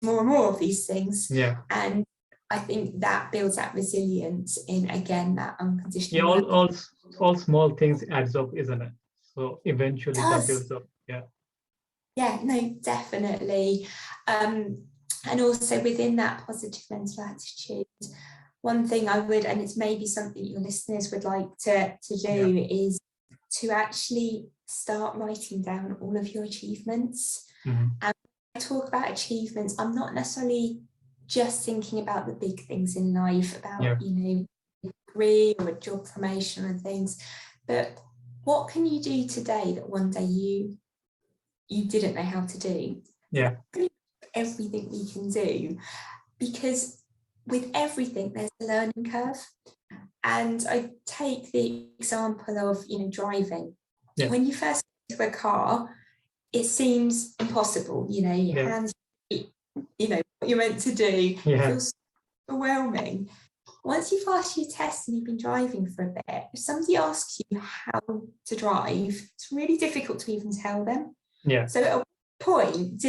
more and more of these things. Yeah. And I think that builds that resilience in, again, that unconditional. Yeah, all small things adds up, isn't it? So eventually that builds up. Yeah. Yeah, no, definitely. And also within that positive mental attitude, one thing I would, and it's maybe something your listeners would like to do, is to actually start writing down all of your achievements. Mm-hmm. And when I talk about achievements, I'm not necessarily just thinking about the big things in life, about, you know, a degree or a job promotion and things, but what can you do today that one day you didn't know how to do? Yeah. Everything we can do, because with everything there's a learning curve. And I take the example of, you know, driving. Yeah. When you first get into a car, it seems impossible, you know, your hands, you know, what you're meant to do, it feels so overwhelming. Once you've passed your test and you've been driving for a bit, if somebody asks you how to drive, it's really difficult to even tell them. Yeah. So at a point,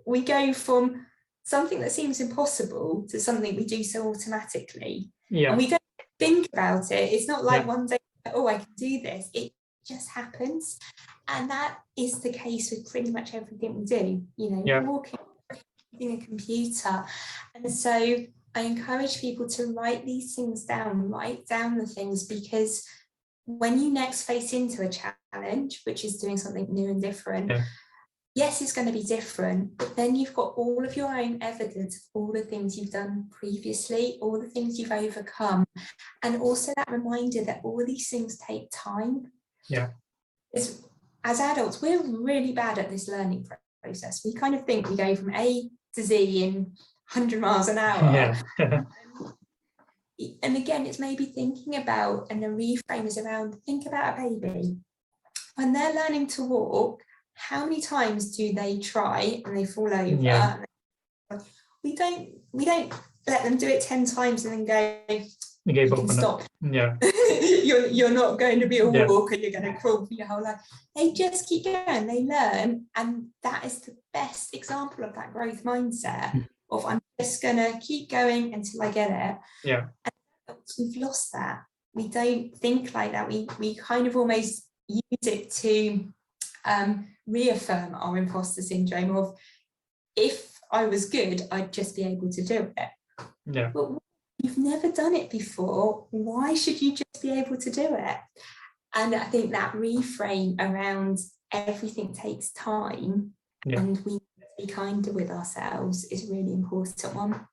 we go from something that seems impossible to something we do so automatically. Yeah. And we don't think about it. It's not like one day, oh, I can do this. It just happens. And that is the case with pretty much everything we do, you know, walking, using a computer. And so I encourage people to write these things down, write down the things, because when you next face into a challenge, which is doing something new and different, yes, it's going to be different, but then you've got all of your own evidence of all the things you've done previously, all the things you've overcome, and also that reminder that all these things take time. Yeah. As adults, we're really bad at this learning process. We kind of think we go from A to Z in 100 miles an hour. Yeah. And again, it's maybe thinking about, and the reframe is around, think about a baby. When they're learning to walk, how many times do they try and they fall over? Yeah. We don't let them do it 10 times and then go, you can stop. Yeah. You're not going to be a walker, you're going to crawl for your whole life. They just keep going, they learn, and that is the best example of that growth mindset of, I'm just going to keep going until I get it. Yeah. And we've lost that. We don't think like that. We kind of almost use it to reaffirm our imposter syndrome of, if I was good, I'd just be able to do it. Yeah. But you've never done it before. Why should you just be able to do it? And I think that reframe around everything takes time, and we need to be kinder with ourselves, is a really important one.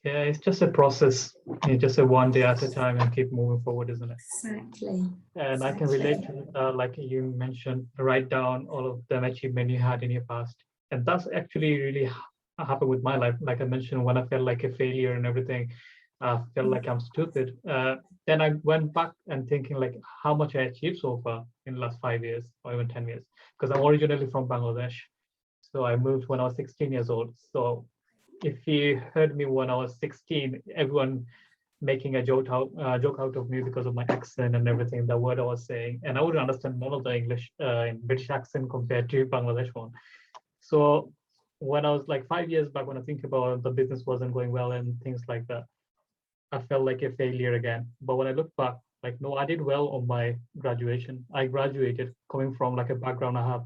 Yeah, it's just a process. It's just a one day at a time and keep moving forward, isn't it? Exactly. And I can relate to like you mentioned, write down all of the achievement you had in your past. And that's actually really happened with my life. Like I mentioned, when I felt like a failure and everything, I felt like I'm stupid. Then I went back and thinking like how much I achieved so far in the last 5 years or even 10 years, because I'm originally from Bangladesh. So I moved when I was 16 years old. So if you heard me when I was 16, everyone making a joke out of me because of my accent and everything, the word I was saying, and I wouldn't understand none of the English British accent compared to Bangladesh one. So when I was like 5 years back, when I think about it, the business wasn't going well and things like that, I felt like a failure again. But when I look back, like, no, I did well on my graduation. I graduated coming from like a background I have,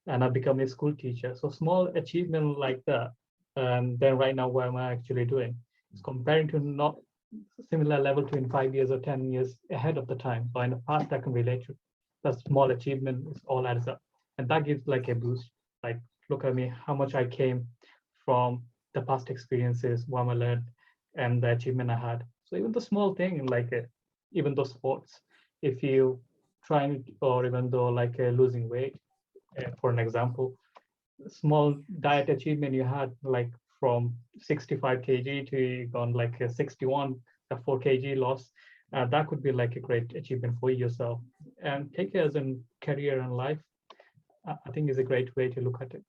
and I become a school teacher. So small achievement like that. And then right now, what am I actually doing? It's comparing to not similar level to in 5 years or 10 years ahead of the time. But in the past, I can relate to that small achievement. It's all adds up. And that gives like a boost. Like, look at me, how much I came from the past experiences, what I learned, and the achievement I had. So even the small thing, like even those sports, if you trying, or even though like losing weight, for an example, small diet achievement you had, like from 65 kg to gone like a 61, a 4 kg loss, that could be like a great achievement for yourself. And take it as a career and life, I think is a great way to look at it.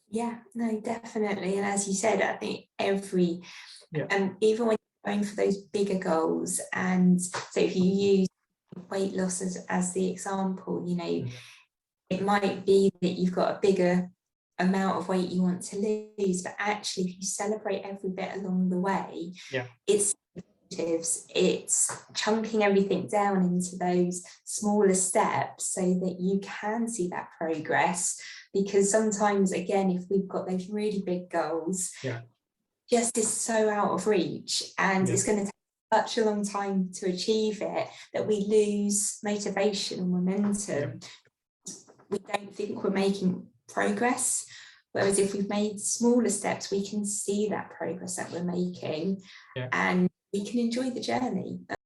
Yeah, no, definitely. And as you said, I think even when you're going for those bigger goals, and so if you use weight loss as the example, you know, it might be that you've got a bigger amount of weight you want to lose, but actually if you celebrate every bit along the way, it's chunking everything down into those smaller steps so that you can see that progress. Because sometimes, again, if we've got those really big goals, just is so out of reach, and it's going to take such a long time to achieve it that we lose motivation and momentum. We don't think we're making progress. Whereas if we've made smaller steps, we can see that progress that we're making, and we can enjoy the journey.